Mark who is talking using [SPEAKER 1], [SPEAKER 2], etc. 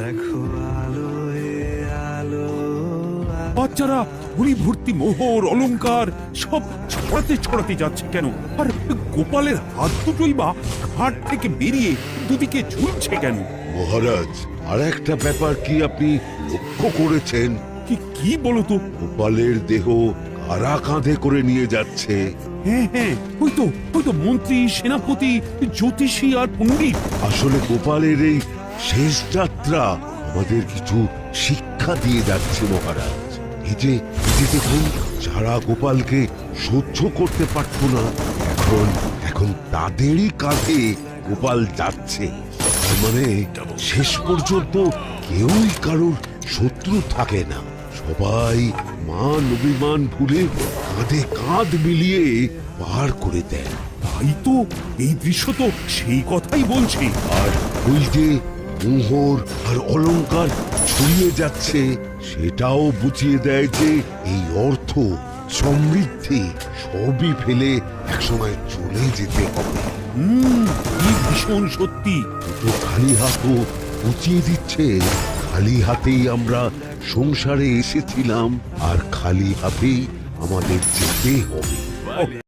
[SPEAKER 1] দেখো আলোয় আলো
[SPEAKER 2] বাচ্চারা হুড়ি ভর্তি মোহর অলংকার সব ছড়াতে ছড়াতে যাচ্ছে কেন? আর গোপালের হাত দুটোই বা ঘাট থেকে বেরিয়ে দুদিকে ঝুলছে কেন?
[SPEAKER 3] মহারাজ, আর একটা ব্যাপার কি আপনি লক্ষ্য করেছেন?
[SPEAKER 2] কি কি বলো তো?
[SPEAKER 3] গোপালের দেহ কারা কাঁধে করে নিয়ে যাচ্ছে?
[SPEAKER 2] হ্যাঁ হ্যাঁ, ওই তো মন্ত্রী, সেনাপতি, জ্যোতিষী আর পণ্ডিত।
[SPEAKER 3] আসলে গোপালের এই শেষ যাত্রা আমাদের কিছু শিক্ষা দিয়ে যাচ্ছে মহারাজ। এই যে দেখুন, যারা গোপালকে সহ্য করতে পারত না, এখন এখন তাদেরই কাঁধে গোপাল যাচ্ছে। তার মানে শেষ পর্যন্ত কেউই কারোর শত্রু থাকে না, সবাই মান অভিমান ভুলে কাঁধে কাঁধ মিলিয়ে পার করে দেয়।
[SPEAKER 2] তাই তো, এই দৃশ্য তো সেই কথাই বলছে।
[SPEAKER 3] আর ওই যে মোহর আর অলংকার ছড়িয়ে যাচ্ছে, সেটাও বুঝিয়ে দেয় যে এই অর্থ, সমৃদ্ধি সবই ফেলে একসময় চলে যেতে হবে।
[SPEAKER 2] কি ভীষণ সত্যি।
[SPEAKER 3] তো খালি হাতও বুঝিয়ে দিচ্ছে, খালি হাতেই আমরা সংসারে এসেছিলাম আর খালি হাতেই আমাদের যেতে হবে।